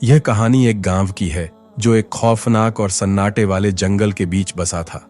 यह कहानी एक गांव की है जो एक खौफनाक और सन्नाटे वाले जंगल के बीच बसा था।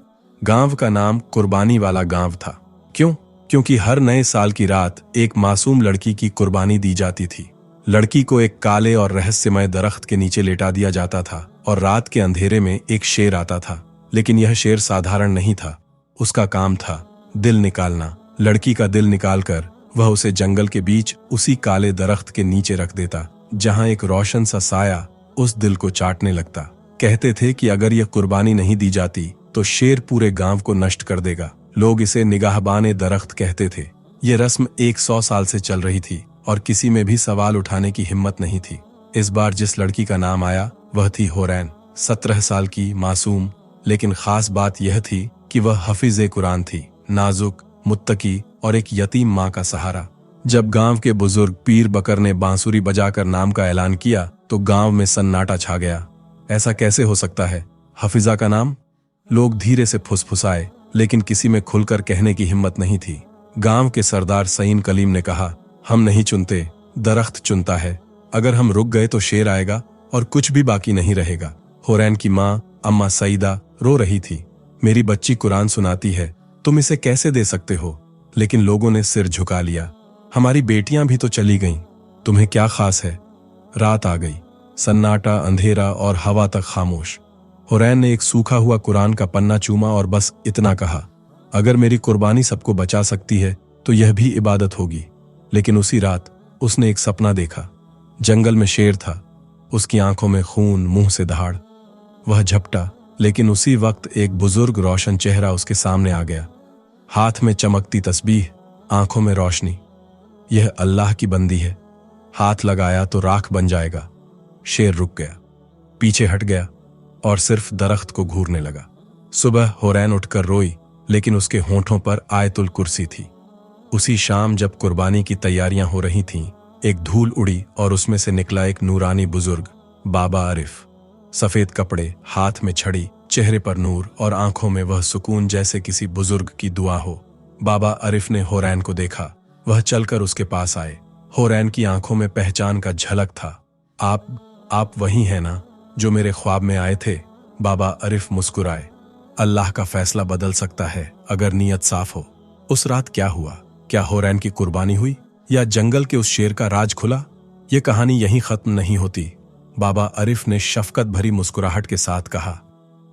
गांव का नाम कुर्बानी वाला गांव था। क्यों? क्योंकि हर नए साल की रात एक मासूम लड़की की कुर्बानी दी जाती थी। लड़की को एक काले और रहस्यमय दरख्त के नीचे लेटा दिया जाता था और रात के अंधेरे में एक शेर आता था। लेकिन यह शेर साधारण नहीं था। उसका काम था दिल निकालना। लड़की का दिल निकालकर वह उसे जंगल के बीच उसी काले दरख्त के नीचे रख देता, जहां एक रोशन सा साया उस दिल को चाटने लगता। कहते थे कि अगर यह कुर्बानी नहीं दी जाती तो शेर पूरे गांव को नष्ट कर देगा। लोग इसे निगाहबाने दरख्त कहते थे। यह रस्म 100 साल से चल रही थी और किसी में भी सवाल उठाने की हिम्मत नहीं थी। इस बार जिस लड़की का नाम आया वह थी होरैन। 17 साल की, मासूम, लेकिन खास बात यह थी कि वह हफीज़े कुरान थी, नाजुक, मुत्तकी और एक यतीम माँ का सहारा। जब गांव के बुजुर्ग पीर बकर ने बांसुरी बजाकर नाम का ऐलान किया तो गांव में सन्नाटा छा गया। ऐसा कैसे हो सकता है? हफीजा का नाम? लोग धीरे से फुसफुसाए, लेकिन किसी में खुलकर कहने की हिम्मत नहीं थी। गांव के सरदार सईन कलीम ने कहा, हम नहीं चुनते, दरख्त चुनता है। अगर हम रुक गए तो शेर आएगा और कुछ भी बाकी नहीं रहेगा। होरैन की माँ अम्मा सईदा रो रही थी। मेरी बच्ची कुरान सुनाती है, तुम इसे कैसे दे सकते हो? लेकिन लोगों ने सिर झुका लिया। हमारी बेटियां भी तो चली गईं, तुम्हें क्या खास है? रात आ गई, सन्नाटा, अंधेरा और हवा तक खामोश। होरैन ने एक सूखा हुआ कुरान का पन्ना चूमा और बस इतना कहा, अगर मेरी कुर्बानी सबको बचा सकती है तो यह भी इबादत होगी। लेकिन उसी रात उसने एक सपना देखा। जंगल में शेर था, उसकी आंखों में खून, मुंह से दहाड़। वह झपटा, लेकिन उसी वक्त एक बुजुर्ग रोशन चेहरा उसके सामने आ गया। हाथ में चमकती तस्बीह, आंखों में रोशनी। यह अल्लाह की बंदी है, हाथ लगाया तो राख बन जाएगा। शेर रुक गया, पीछे हट गया और सिर्फ दरख्त को घूरने लगा। सुबह होरैन उठकर रोई, लेकिन उसके होंठों पर आयतुल कुर्सी थी। उसी शाम जब कुर्बानी की तैयारियां हो रही थीं, एक धूल उड़ी और उसमें से निकला एक नूरानी बुजुर्ग, बाबा आरिफ। सफेद कपड़े, हाथ में छड़ी, चेहरे पर नूर और आंखों में वह सुकून जैसे किसी बुजुर्ग की दुआ हो। बाबा आरिफ ने होरैन को देखा। वह चलकर उसके पास आए। होरैन की आंखों में पहचान का झलक था। आप वही हैं ना जो मेरे ख्वाब में आए थे? बाबा आरिफ मुस्कुराए। अल्लाह का फैसला बदल सकता है अगर नीयत साफ हो। उस रात क्या हुआ? क्या होरैन की कुर्बानी हुई या जंगल के उस शेर का राज खुला? यह कहानी यहीं खत्म नहीं होती। बाबा आरिफ ने शफकत भरी मुस्कुराहट के साथ कहा,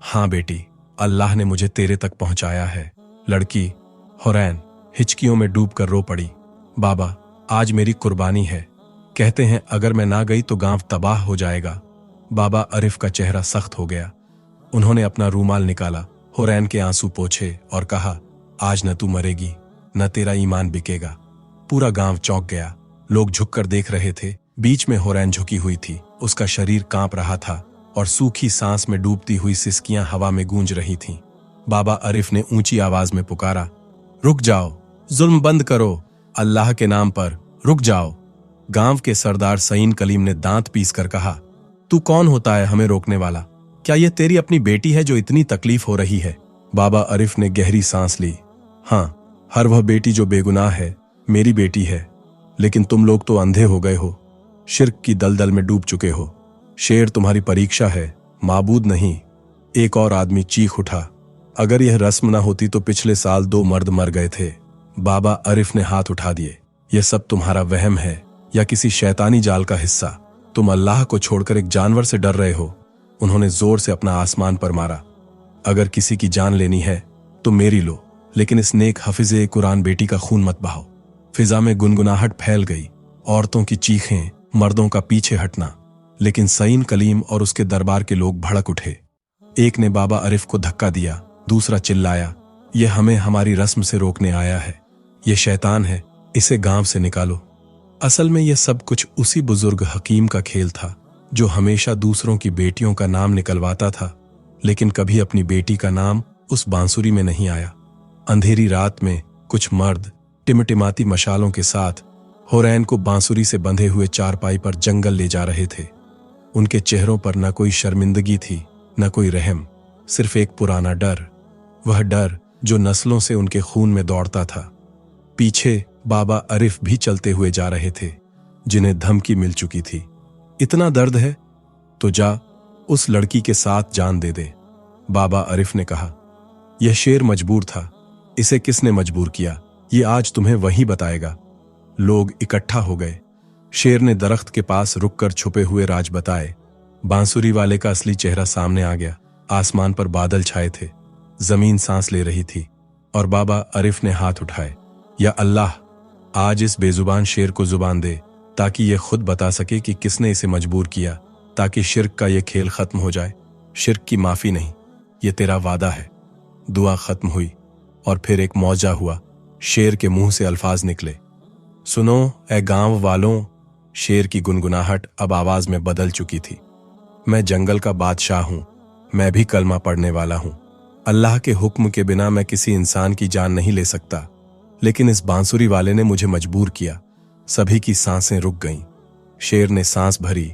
हाँ बेटी, अल्लाह ने मुझे तेरे तक पहुंचाया है। लड़की होरैन हिचकियों में डूबकर रो पड़ी। बाबा, आज मेरी कुर्बानी है। कहते हैं अगर मैं ना गई तो गांव तबाह हो जाएगा। बाबा आरिफ का चेहरा सख्त हो गया। उन्होंने अपना रूमाल निकाला, होरैन के आंसू पोंछे और कहा, आज न तू मरेगी, न तेरा ईमान बिकेगा। पूरा गांव चौंक गया। लोग झुककर देख रहे थे। बीच में होरैन झुकी हुई थी। उसका शरीर कांप रहा था और सूखी सांस में डूबती हुई सिसकियां हवा में गूंज रही थीं। बाबा आरिफ ने ऊंची आवाज में पुकारा, रुक जाओ, जुल्म बंद करो, अल्लाह के नाम पर रुक जाओ। गांव के सरदार सईन कलीम ने दांत पीसकर कहा, तू कौन होता है हमें रोकने वाला? क्या यह तेरी अपनी बेटी है जो इतनी तकलीफ हो रही है? बाबा आरिफ ने गहरी सांस ली। हाँ, हर वह बेटी जो बेगुनाह है मेरी बेटी है। लेकिन तुम लोग तो अंधे हो गए हो, शिर्क की दलदल में डूब चुके हो। शेर तुम्हारी परीक्षा है, माबूद नहीं। एक और आदमी चीख उठा, अगर यह रस्म न होती तो पिछले साल 2 मर्द मर गए थे। बाबा आरिफ ने हाथ उठा दिए। यह सब तुम्हारा वहम है या किसी शैतानी जाल का हिस्सा? तुम अल्लाह को छोड़कर एक जानवर से डर रहे हो। उन्होंने जोर से अपना आसमान पर मारा। अगर किसी की जान लेनी है तो मेरी लो, लेकिन इस नेक हफीज़े कुरान बेटी का खून मत बहाओ। फिजा में गुनगुनाहट फैल गई, औरतों की चीखें, मर्दों का पीछे हटना। लेकिन सईन कलीम और उसके दरबार के लोग भड़क उठे। एक ने बाबा आरिफ को धक्का दिया, दूसरा चिल्लाया, यह हमें हमारी रस्म से रोकने आया है। यह शैतान है, इसे गांव से निकालो। असल में यह सब कुछ उसी बुजुर्ग हकीम का खेल था जो हमेशा दूसरों की बेटियों का नाम निकलवाता था, लेकिन कभी अपनी बेटी का नाम उस बांसुरी में नहीं आया। अंधेरी रात में कुछ मर्द टिमटिमाती मशालों के साथ होरैन को बांसुरी से बंधे हुए चारपाई पर जंगल ले जा रहे थे। उनके चेहरों पर न कोई शर्मिंदगी थी, न कोई रहम, सिर्फ एक पुराना डर। वह डर जो नस्लों से उनके खून में दौड़ता था। पीछे बाबा आरिफ भी चलते हुए जा रहे थे, जिन्हें धमकी मिल चुकी थी। इतना दर्द है, तो जा उस लड़की के साथ जान दे दे। बाबा आरिफ ने कहा, यह शेर मजबूर था, इसे किसने मजबूर किया ये आज तुम्हें वही बताएगा। लोग इकट्ठा हो गए। शेर ने दरख्त के पास रुककर छुपे हुए राज बताए। बांसुरी वाले का असली चेहरा सामने आ गया। आसमान पर बादल छाए थे, जमीन सांस ले रही थी और बाबा आरिफ ने हाथ उठाए। या अल्लाह, आज इस बेजुबान शेर को जुबान दे ताकि यह खुद बता सके कि किसने इसे मजबूर किया, ताकि शिर्क का यह खेल खत्म हो जाए। शिर्क की माफी नहीं, ये तेरा वादा है। दुआ खत्म हुई और फिर एक मौजा हुआ। शेर के मुंह से अल्फाज निकले, सुनो ए गांव वालों। शेर की गुनगुनाहट अब आवाज में बदल चुकी थी। मैं जंगल का बादशाह हूं, मैं भी कलमा पढ़ने वाला हूं। अल्लाह के हुक्म के बिना मैं किसी इंसान की जान नहीं ले सकता, लेकिन इस बांसुरी वाले ने मुझे मजबूर किया। सभी की सांसें रुक गईं। शेर ने सांस भरी,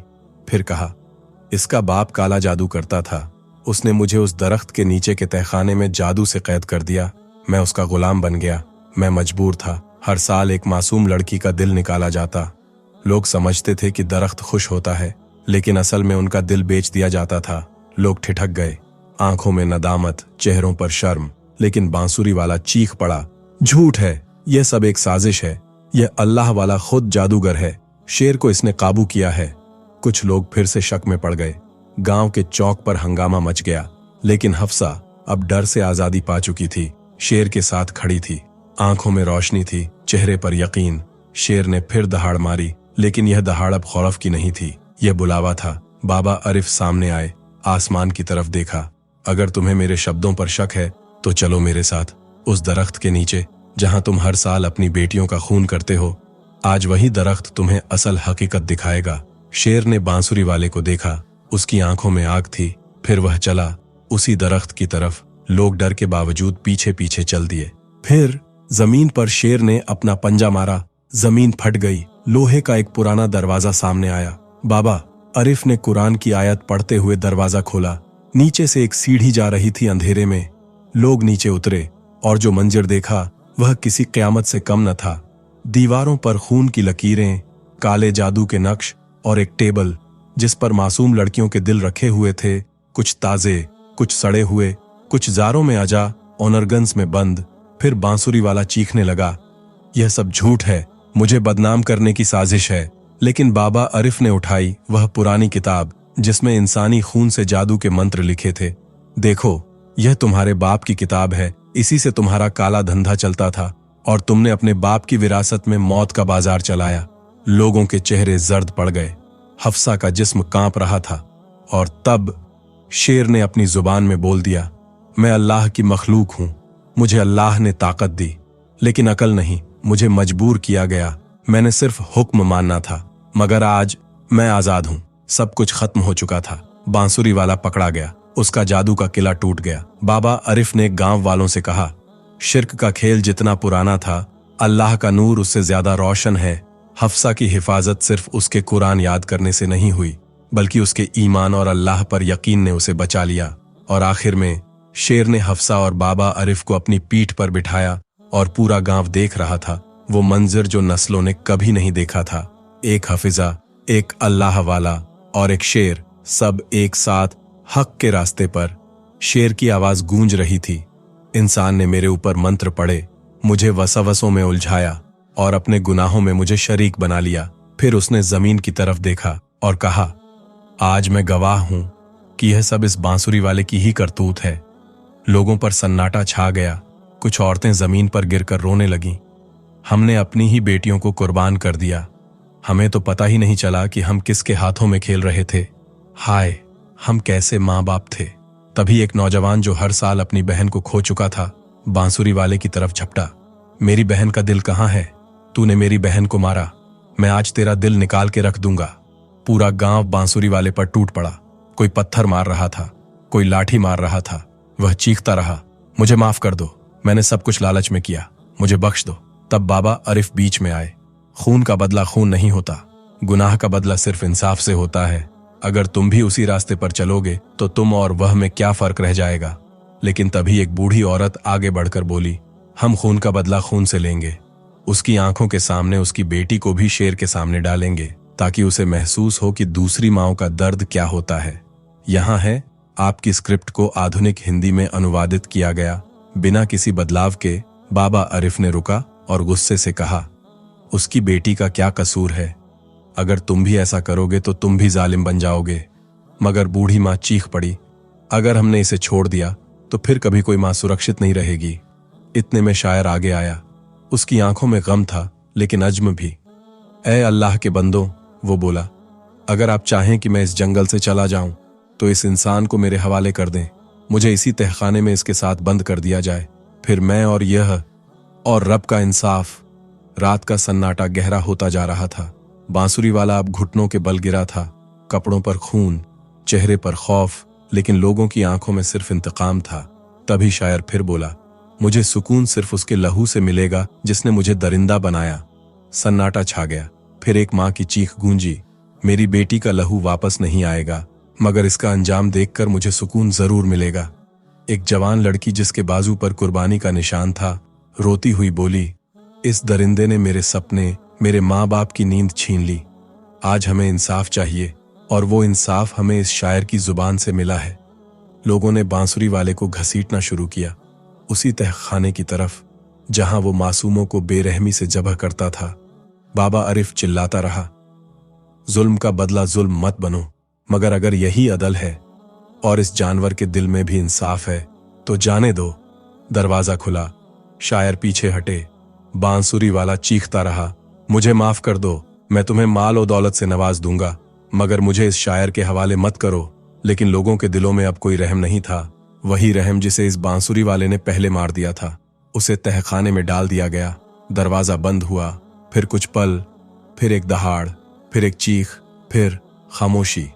फिर कहा, इसका बाप काला जादू करता था। उसने मुझे उस दरख्त के नीचे के तहखाने में जादू से कैद कर दिया। मैं उसका गुलाम बन गया। मैं मजबूर था। हर साल एक मासूम लड़की का दिल निकाला जाता। लोग समझते थे कि दरख्त खुश होता है, लेकिन असल में उनका दिल बेच दिया जाता था। लोग ठिठक गए, आंखों में नदामत, चेहरों पर शर्म। लेकिन बांसुरी वाला चीख पड़ा, झूठ है, यह सब एक साजिश है। यह अल्लाह वाला खुद जादूगर है। शेर को इसने काबू किया है। कुछ लोग फिर से शक में पड़ गए। गांव के चौक पर हंगामा मच गया, लेकिन हफ्सा अब डर से आजादी पा चुकी थी। शेर के साथ खड़ी थी, आंखों में रोशनी थी, चेहरे पर यकीन। शेर ने फिर दहाड़ मारी, लेकिन यह दहाड़ अब खौफ की नहीं थी, यह बुलावा था। बाबा आरिफ सामने आए, आसमान की तरफ देखा। अगर तुम्हें मेरे शब्दों पर शक है तो चलो मेरे साथ उस दरख्त के नीचे जहां तुम हर साल अपनी बेटियों का खून करते हो। आज वही दरख्त तुम्हें असल हकीकत दिखाएगा। शेर ने बांसुरी वाले को देखा, उसकी आंखों में आग थी। फिर वह चला उसी दरख्त की तरफ। लोग डर के बावजूद पीछे पीछे चल दिए। फिर जमीन पर शेर ने अपना पंजा मारा, जमीन फट गई। लोहे का एक पुराना दरवाजा सामने आया। बाबा आरिफ ने कुरान की आयत पढ़ते हुए दरवाजा खोला। नीचे से एक सीढ़ी जा रही थी अंधेरे में। लोग नीचे उतरे और जो मंजर देखा वह किसी क़यामत से कम न था। दीवारों पर खून की लकीरें, काले जादू के नक्श और एक टेबल जिस पर मासूम लड़कियों के दिल रखे हुए थे, कुछ ताजे, कुछ सड़े हुए, कुछ जारों में आजा, ऑनरगन्स में बंद। फिर बांसुरी वाला चीखने लगा, यह सब झूठ है, मुझे बदनाम करने की साजिश है। लेकिन बाबा आरिफ ने उठाई वह पुरानी किताब जिसमें इंसानी खून से जादू के मंत्र लिखे थे। देखो, यह तुम्हारे बाप की किताब है, इसी से तुम्हारा काला धंधा चलता था और तुमने अपने बाप की विरासत में मौत का बाजार चलाया। लोगों के चेहरे जर्द पड़ गए। हफ्सा का जिस्म कांप रहा था। और तब शेर ने अपनी जुबान में बोल दिया, मैं अल्लाह की मखलूक हूं, मुझे अल्लाह ने ताकत दी, लेकिन अकल नहीं, मुझे मजबूर किया गया। मैंने सिर्फ हुक्म मानना था, मगर आज मैं आजाद हूं। सब कुछ खत्म हो चुका था। बांसुरी वाला पकड़ा गया, उसका जादू का किला टूट गया। बाबा आरिफ ने गांव वालों से कहा, शिर्क का खेल जितना पुराना था, अल्लाह का नूर उससे ज्यादा रोशन है। हफ्सा की हिफाजत सिर्फ उसके कुरान याद करने से नहीं हुई, बल्कि उसके ईमान और अल्लाह पर यकीन ने उसे बचा लिया। और आखिर में शेर ने हफ्सा और बाबा आरिफ को अपनी पीठ पर बिठाया और पूरा गांव देख रहा था वो मंजर जो नस्लों ने कभी नहीं देखा था। एक हफिजा, एक अल्लाह वाला और एक शेर, सब एक साथ हक के रास्ते पर। शेर की आवाज गूंज रही थी, इंसान ने मेरे ऊपर मंत्र पढ़े, मुझे वसवसों में उलझाया और अपने गुनाहों में मुझे शरीक बना लिया। फिर उसने जमीन की तरफ देखा और कहा, आज मैं गवाह हूं कि यह सब इस बांसुरी वाले की ही करतूत है। लोगों पर सन्नाटा छा गया। कुछ औरतें जमीन पर गिरकर रोने लगीं। हमने अपनी ही बेटियों को कुर्बान कर दिया। हमें तो पता ही नहीं चला कि हम किसके हाथों में खेल रहे थे। हाय, हम कैसे माँ बाप थे। तभी एक नौजवान जो हर साल अपनी बहन को खो चुका था, बांसुरी वाले की तरफ झपटा। मेरी बहन का दिल कहाँ है? तूने मेरी बहन को मारा, मैं आज तेरा दिल निकाल के रख दूंगा। पूरा गांव बांसुरी वाले पर टूट पड़ा। कोई पत्थर मार रहा था, कोई लाठी मार रहा था। वह चीखता रहा, मुझे माफ कर दो, मैंने सब कुछ लालच में किया, मुझे बख्श दो। तब बाबा आरिफ बीच में आए। खून का बदला खून नहीं होता, गुनाह का बदला सिर्फ इंसाफ से होता है। अगर तुम भी उसी रास्ते पर चलोगे तो तुम और वह में क्या फर्क रह जाएगा। लेकिन तभी एक बूढ़ी औरत आगे बढ़कर बोली, हम खून का बदला खून से लेंगे। उसकी आंखों के सामने उसकी बेटी को भी शेर के सामने डालेंगे। ताकि उसे महसूस हो कि दूसरी माओं का दर्द क्या होता है। यहाँ है आपकी स्क्रिप्ट को आधुनिक हिंदी में अनुवादित किया गया। बिना किसी बदलाव के बाबा आरिफ ने रुका और गुस्से से कहा, उसकी बेटी का क्या कसूर है? अगर तुम भी ऐसा करोगे तो तुम भी जालिम बन जाओगे। मगर बूढ़ी माँ चीख पड़ी, अगर हमने इसे छोड़ दिया तो फिर कभी कोई माँ सुरक्षित नहीं रहेगी। इतने में शायर आगे आया। उसकी आंखों में गम था लेकिन अज्म भी। ऐ अल्लाह के बंदों, वो बोला, अगर आप चाहें कि मैं इस जंगल से चला जाऊं तो इस इंसान को मेरे हवाले कर दें। मुझे इसी तहखाने में इसके साथ बंद कर दिया जाए। फिर मैं और यह और रब का इंसाफ। रात का सन्नाटा गहरा होता जा रहा था। बांसुरी वाला अब घुटनों के बल गिरा था। कपड़ों पर खून, चेहरे पर खौफ, लेकिन लोगों की आंखों में सिर्फ इंतकाम था। तभी शायर फिर बोला, मुझे सुकून सिर्फ उसके लहू से मिलेगा जिसने मुझे दरिंदा बनाया। सन्नाटा छा गया। फिर एक माँ की चीख गूंजी, मेरी बेटी का लहू वापस नहीं आएगा, मगर इसका अंजाम देखकर मुझे सुकून जरूर मिलेगा। एक जवान लड़की जिसके बाजू पर कुर्बानी का निशान था, रोती हुई बोली, इस दरिंदे ने मेरे सपने, मेरे माँ बाप की नींद छीन ली। आज हमें इंसाफ चाहिए और वो इंसाफ हमें इस शायर की जुबान से मिला है। लोगों ने बांसुरी वाले को घसीटना शुरू किया, उसी तहखाने की तरफ जहां वो मासूमों को बेरहमी से जबह करता था। बाबा आरिफ चिल्लाता रहा, जुल्म का बदला जुल्म मत बनो, मगर अगर यही अदल है और इस जानवर के दिल में भी इंसाफ है तो जाने दो। दरवाजा खुला, शायर पीछे हटे। बांसुरी वाला चीखता रहा, मुझे माफ कर दो, मैं तुम्हें माल और दौलत से नवाज दूंगा, मगर मुझे इस शायर के हवाले मत करो। लेकिन लोगों के दिलों में अब कोई रहम नहीं था। वही रहम जिसे इस बांसुरी वाले ने पहले मार दिया था। उसे तहखाने में डाल दिया गया। दरवाजा बंद हुआ। फिर कुछ पल, फिर एक दहाड़, फिर एक चीख, फिर खामोशी,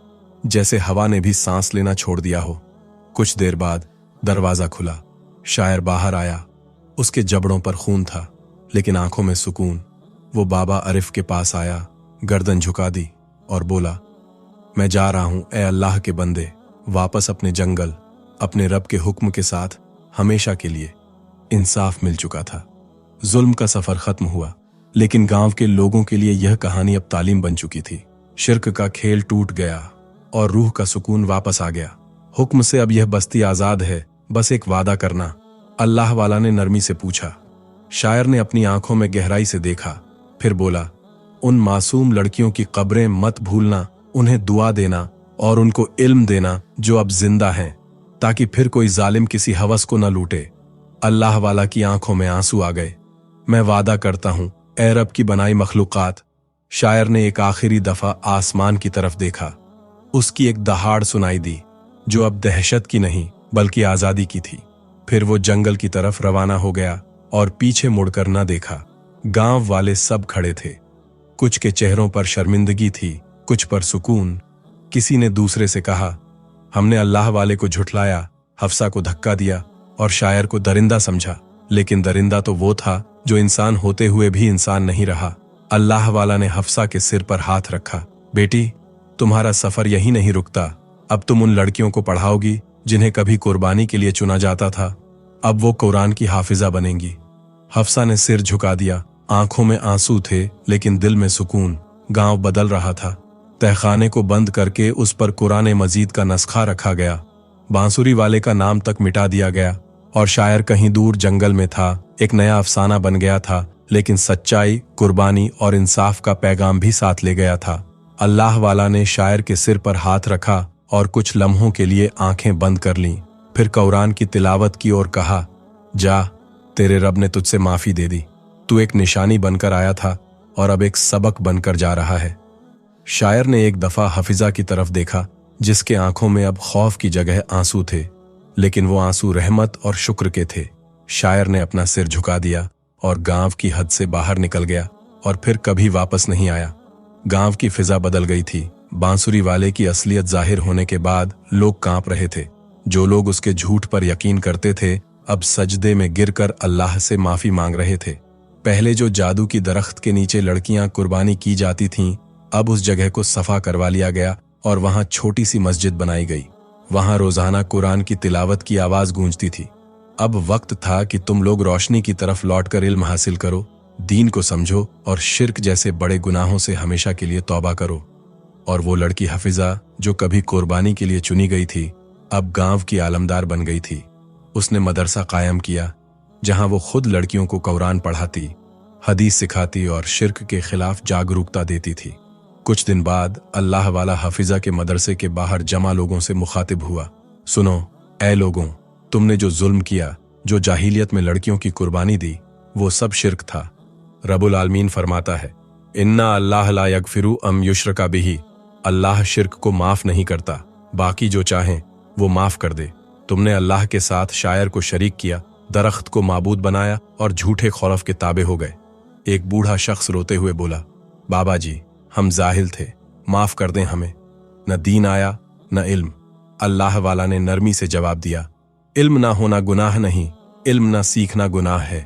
जैसे हवा ने भी सांस लेना छोड़ दिया हो। कुछ देर बाद दरवाजा खुला। शायर बाहर आया। उसके जबड़ों पर खून था लेकिन आंखों में सुकून। वो बाबा आरिफ के पास आया, गर्दन झुका दी और बोला, मैं जा रहा हूं ए अल्लाह के बंदे, वापस अपने जंगल, अपने रब के हुक्म के साथ, हमेशा के लिए। इंसाफ मिल चुका था। जुल्म का सफर खत्म हुआ, लेकिन गांव के लोगों के लिए यह कहानी अब तालीम बन चुकी थी। शिर्क का खेल टूट गया और रूह का सुकून वापस आ गया। हुक्म से अब यह बस्ती आजाद है, बस एक वादा करना। अल्लाह वाला ने नरमी से पूछा। शायर ने अपनी आंखों में गहराई से देखा, फिर बोला, उन मासूम लड़कियों की कब्रें मत भूलना, उन्हें दुआ देना और उनको इल्म देना जो अब जिंदा हैं, ताकि फिर कोई जालिम किसी हवस को न लूटे। अल्लाह वाला की आंखों में आंसू आ गए। मैं वादा करता हूं ए रब की बनाई मखलूकात। शायर ने एक आखिरी दफा आसमान की तरफ देखा। उसकी एक दहाड़ सुनाई दी जो अब दहशत की नहीं बल्कि आजादी की थी। फिर वो जंगल की तरफ रवाना हो गया और पीछे मुड़कर न देखा। गांव वाले सब खड़े थे। कुछ के चेहरों पर शर्मिंदगी थी, कुछ पर सुकून। किसी ने दूसरे से कहा, हमने अल्लाह वाले को झुठलाया, हफ्सा को धक्का दिया और शायर को दरिंदा समझा। लेकिन दरिंदा तो वो था जो इंसान होते हुए भी इंसान नहीं रहा। अल्लाह वाला ने हफ्सा के सिर पर हाथ रखा। बेटी, तुम्हारा सफर यही नहीं रुकता। अब तुम उन लड़कियों को पढ़ाओगी जिन्हें कभी कुर्बानी के लिए चुना जाता था। अब वो कुरान की हाफिजा बनेंगी। हफ्सा ने सिर झुका दिया। आंखों में आंसू थे लेकिन दिल में सुकून। गांव बदल रहा था। तहखाने को बंद करके उस पर कुरान मजीद का नस्खा रखा गया। बांसुरी वाले का नाम तक मिटा दिया गया और शायर कहीं दूर जंगल में था। एक नया अफसाना बन गया था, लेकिन सच्चाई, कुर्बानी और इंसाफ का पैगाम भी साथ ले गया था। अल्लाह वाला ने शायर के सिर पर हाथ रखा और कुछ लम्हों के लिए आंखें बंद कर लीं। फिर कुरान की तिलावत की और कहा, जा, तेरे रब ने तुझसे माफी दे दी। तू एक निशानी बनकर आया था और अब एक सबक बनकर जा रहा है। शायर ने एक दफा हफिजा की तरफ देखा, जिसके आंखों में अब खौफ की जगह आंसू थे, लेकिन वो आंसू रहमत और शुक्र के थे। शायर ने अपना सिर झुका दिया और गांव की हद से बाहर निकल गया और फिर कभी वापस नहीं आया। गांव की फिजा बदल गई थी। बांसुरी वाले की असलियत जाहिर होने के बाद लोग कांप रहे थे। जो लोग उसके झूठ पर यकीन करते थे, अब सजदे में गिरकर अल्लाह से माफी मांग रहे थे। पहले जो जादू की दरख्त के नीचे लड़कियां कुर्बानी की जाती थीं, अब उस जगह को सफा करवा लिया गया और वहां छोटी सी मस्जिद बनाई गई। वहां रोजाना कुरान की तिलावत की आवाज गूंजती थी। अब वक्त था कि तुम लोग रोशनी की तरफ लौटकर इल्म हासिल करो। दीन को समझो और शिर्क जैसे बड़े गुनाहों से हमेशा के लिए तौबा करो। और वो लड़की हफिजा जो कभी कुर्बानी के लिए चुनी गई थी, अब गांव की आलमदार बन गई थी। उसने मदरसा कायम किया जहां वो खुद लड़कियों को कुरान पढ़ाती, हदीस सिखाती और शिर्क के खिलाफ जागरूकता देती थी। कुछ दिन बाद अल्लाह वाला हफिजा के मदरसे के बाहर जमा लोगों से मुखातिब हुआ। सुनो ऐ लोगों, तुमने जो जुल्म किया, जो जाहिलियत में लड़कियों की कुर्बानी दी, वो सब शिर्क था। रब्बुल आलमीन फरमाता है, इन्ना अल्लाह ला यगफिरु अम युश्रका बिही, अल्लाह शिर्क को माफ नहीं करता, बाकी जो चाहें वो माफ कर दे। तुमने अल्लाह के साथ शायर को शरीक किया, दरख्त को माबूद बनाया और झूठे खौफ के ताबे हो गए। एक बूढ़ा शख्स रोते हुए बोला, बाबा जी, हम जाहिल थे, माफ कर दें हमें। न दीन आया न इल्म। अल्लाह वाला ने नरमी से जवाब दिया, इल्म ना होना गुनाह नहीं, इल्म ना सीखना गुनाह है।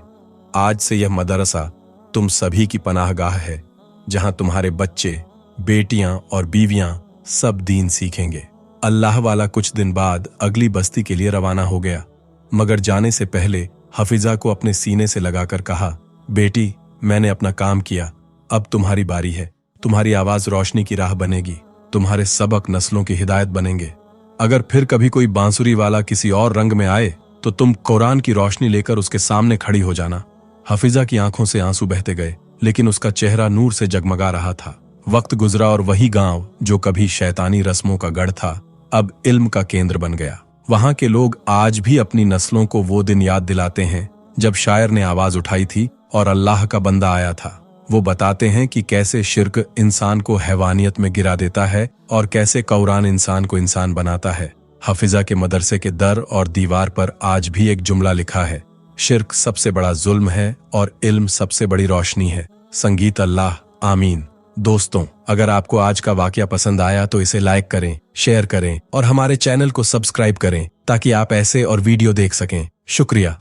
आज से यह मदरसा तुम सभी की पनाहगाह है, जहां तुम्हारे बच्चे, बेटियां और बीवियां सब दीन सीखेंगे। अल्लाह वाला कुछ दिन बाद अगली बस्ती के लिए रवाना हो गया, मगर जाने से पहले हफिजा को अपने सीने से लगाकर कहा, बेटी, मैंने अपना काम किया, अब तुम्हारी बारी है। तुम्हारी आवाज रोशनी की राह बनेगी, तुम्हारे सबक नस्लों की हिदायत बनेंगे। अगर फिर कभी कोई बांसुरी वाला किसी और रंग में आए तो तुम कुरान की रोशनी लेकर उसके सामने खड़ी हो जाना। हफिजा की आंखों से आंसू बहते गए, लेकिन उसका चेहरा नूर से जगमगा रहा था। वक्त गुजरा और वही गांव जो कभी शैतानी रस्मों का गढ़ था, अब इल्म का केंद्र बन गया। वहां के लोग आज भी अपनी नस्लों को वो दिन याद दिलाते हैं जब शायर ने आवाज उठाई थी और अल्लाह का बंदा आया था। वो बताते हैं कि कैसे शिर्क इंसान को हैवानियत में गिरा देता है और कैसे कुरान इंसान को इंसान बनाता है। हफिजा के मदरसे के दर और दीवार पर आज भी एक जुमला लिखा है, शिर्क सबसे बड़ा जुल्म है और इल्म सबसे बड़ी रोशनी है। संगीत अल्लाह, आमीन। दोस्तों, अगर आपको आज का वाकया पसंद आया तो इसे लाइक करें, शेयर करें और हमारे चैनल को सब्सक्राइब करें ताकि आप ऐसे और वीडियो देख सकें। शुक्रिया।